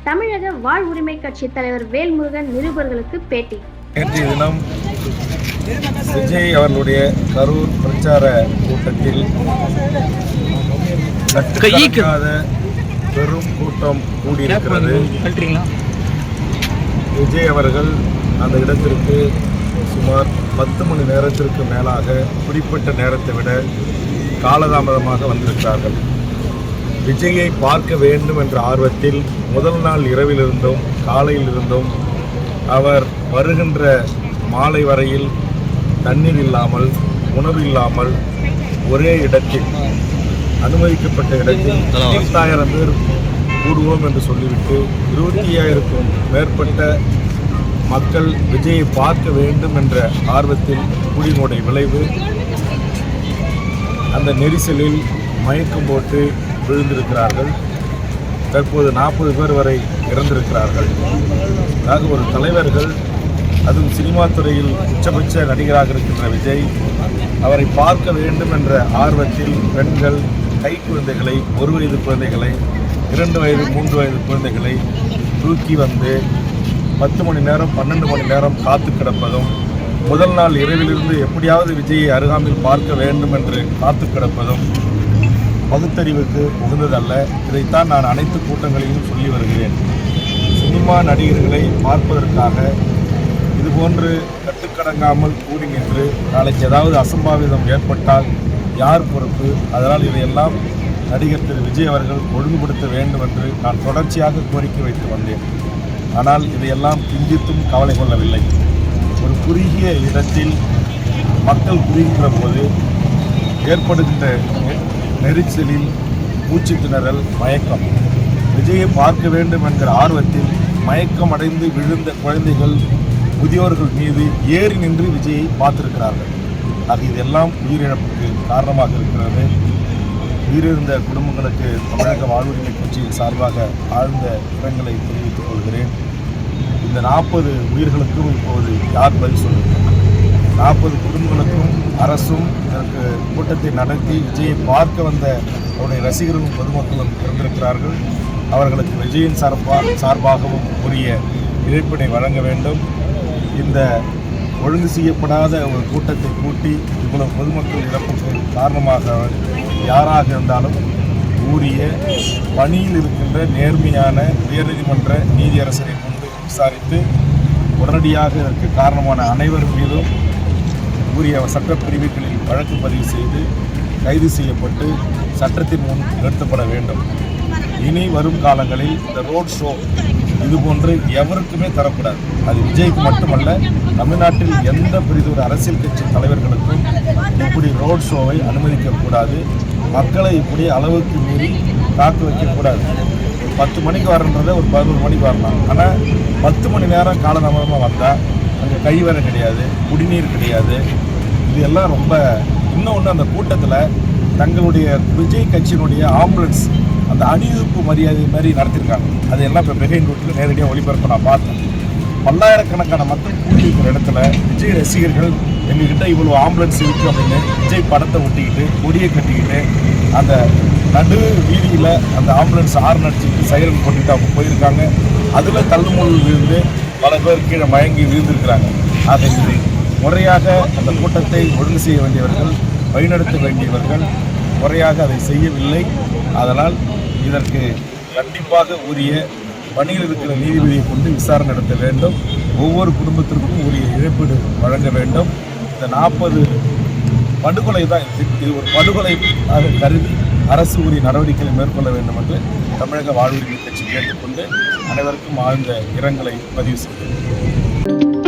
தமிழக வாழ்வுரிமை கட்சி தலைவர் வேல்முருகன் நிருபர்களுக்கு பேட்டி. நேற்றைய தினம் விஜய் அவர்களுடைய கரூர் பிரச்சார கூட்டத்தில் கட்டுக்கடங்காத பெரும் கூட்டம் கூடியிருக்கிறது. விஜய் அவர்கள் அந்த இடத்திற்கு சுமார் 10 மணி நேரத்திற்கு மேலாக குறிப்பிட்ட நேரத்தை விட காலதாமதமாக வந்திருக்கிறார்கள். விஜயை பார்க்க வேண்டும் என்ற ஆர்வத்தில் முதல் நாள் இரவிலிருந்தும் காலையிலிருந்தும் அவர் வருகின்ற மாலை வரையில் தண்ணீர் இல்லாமல் உணவு இல்லாமல் ஒரே இடத்தில் அனுமதிக்கப்பட்ட இடத்தில் 10,000 பேர் கூடுவோம் என்று சொல்லிவிட்டு 25,000க்கும் மேற்பட்ட மக்கள் விஜயை பார்க்க வேண்டும் என்ற ஆர்வத்தில் கூடினுடைய விளைவு அந்த நெரிசலில் மயக்கம் போட்டு விழுந்திருக்கிறார்கள். தற்போது 40 பேர் வரை இறந்திருக்கிறார்கள். ஆக ஒரு தலைவர்கள், அதுவும் சினிமா துறையில் உச்சபட்ச நடிகராக இருக்கின்ற விஜய் அவரை பார்க்க வேண்டும் என்ற ஆர்வத்தில் பெண்கள் கை குழந்தைகளை, 1 வயது குழந்தைகளை, 2 வயது 3 வயது குழந்தைகளை தூக்கி வந்து 10 மணி நேரம் 12 மணி நேரம் காத்து கிடப்பதும், முதல் நாள் இரவிலிருந்து எப்படியாவது விஜயை அருகாமையில் பார்க்க வேண்டும் என்று காத்து கிடப்பதும் பகுத்தறிவுக்கு உகந்ததல்ல. இதைத்தான் நான் அனைத்து கூட்டங்களிலும் சொல்லி வருகிறேன். சினிமா நடிகர்களை பார்ப்பதற்காக இதுபோன்று கட்டுக்கடங்காமல் கூடி நின்று நாளைக்கு ஏதாவது அசம்பாவிதம் ஏற்பட்டால் யார் பொறுப்பு? அதனால் இதையெல்லாம் நடிகர் திரு விஜய் அவர்கள் ஒழுங்குபடுத்த வேண்டும் என்று நான் தொடர்ச்சியாக கோரிக்கை வைத்து வந்தேன். ஆனால் இதையெல்லாம் கிஞ்சித்தும் கவலை கொள்ளவில்லை. ஒரு குறுகிய இடத்தில் மக்கள் குறுகின்ற போது ஏற்படுகின்ற நெரிசலில் மூச்சு திணறல், மயக்கம், விஜயை பார்க்க வேண்டும் என்கிற ஆர்வத்தில் மயக்கம் அடைந்து விழுந்த குழந்தைகள், முதியோர்கள் மீது ஏறி நின்று விஜயை பார்த்திருக்கிறார்கள். ஆக இதெல்லாம் உயிரிழப்புக்கு காரணமாக இருக்கிறது. உயிரிழந்த குடும்பங்களுக்கு தமிழக வாழ்வுரிமை கட்சியின் சார்பாக ஆழ்ந்த இரங்கலை தெரிவித்துக் கொள்கிறேன். இந்த 40 உயிர்களுக்கும் இப்போது யார் பதில் சொல்லுங்கள்? 40 குடும்பங்களுக்கும் அரசும் இதற்கு கூட்டத்தை நடத்தி விஜயை பார்க்க வந்த அவருடைய ரசிகர்களும் பொதுமக்களும் இருந்திருக்கிறார்கள். அவர்களுக்கு விஜயின் சார்பாகவும் உரிய இழப்பீடை வழங்க வேண்டும். இந்த ஒழுங்கு செய்யப்படாத ஒரு கூட்டத்தை கூட்டி இவ்வளவு பொதுமக்கள் இழப்புக்கு காரணமாக யாராக இருந்தாலும் உரிய பணியில் இருக்கின்ற நேர்மையான உயர்நீதிமன்ற நீதியரசரை கொண்டு விசாரித்து உடனடியாக இதற்கு காரணமான அனைவர் மீதும் உரிய சட்டப்பிரிவுகளில் வழக்கு பதிவு செய்து கைது செய்யப்பட்டு சட்டத்தின் முன் நிறுத்தப்பட வேண்டும். இனி வரும் காலங்களில் இந்த ரோட் ஷோ இதுபோன்று எவருக்குமே தரக்கூடாது. அது விஜய்க்கு மட்டுமல்ல, தமிழ்நாட்டில் எந்த பெரிதொரு அரசியல் கட்சி தலைவர்களுக்கும் இப்படி ரோட் ஷோவை அனுமதிக்கக்கூடாது. மக்களை இப்படி அளவுக்கு மீறி காக்க வைக்கக்கூடாது. 10 மணிக்கு வரன்றதை ஒரு 11 மணிக்கு வரலாம். ஆனால் 10 மணி நேரம் காலதாமதமாக வந்தால் அங்கே கழிவறை கிடையாது, குடிநீர் கிடையாது. இது எல்லாம் ரொம்ப இன்னொன்று, அந்த கூட்டத்தில் தங்களுடைய விஜய் கட்சியினுடைய ஆம்புலன்ஸ் அந்த அணிவகுப்பு மரியாதை மாதிரி நடத்தியிருக்காங்க. அதையெல்லாம் இப்போ பெஹைன் ரூட்டில் நேரடியாக ஒளிபரப்ப நான் பார்த்தேன். பல்லாயிரக்கணக்கான மக்கள் கூட்டியிருக்கிற இடத்துல விஜய் ரசிகர்கள் எங்ககிட்ட இவ்வளோ ஆம்புலன்ஸ் இருக்குது அப்படின்னு விஜய் படத்தை ஒட்டிக்கிட்டு கொடியை கட்டிக்கிட்டு அந்த நடு வீதியில் அந்த ஆம்புலன்ஸ் ஹார்ன் அடிச்சுக்கிட்டு சைரன் போட்டுக்கிட்டு அவங்க போயிருக்காங்க. அதில் தள்ளுமுள் விழுந்து பல பேர் கீழே மயங்கி விழுந்திருக்கிறாங்க. அதை இது முறையாக அந்த கூட்டத்தை ஒழுங்கு செய்ய வேண்டியவர்கள், வழிநடத்த வேண்டியவர்கள் முறையாக அதை செய்யவில்லை. அதனால் இதற்கு கண்டிப்பாக உரிய பணியில் இருக்கிற நீதிபதியை கொண்டு விசாரணை நடத்த வேண்டும். ஒவ்வொரு குடும்பத்திற்கும் உரிய இழப்பீடு வழங்க வேண்டும். இந்த 40 படுகொலை தான் இது ஒரு படுகொலையாக கருதி அரசு உரிய நடவடிக்கைகளை மேற்கொள்ள வேண்டும் என்று தமிழக வாழ்வுரிமை கட்சி கேட்டுக்கொண்டு அனைவருக்கும் ஆழ்ந்த இரங்கலை பதிவு செய்கிறேன்.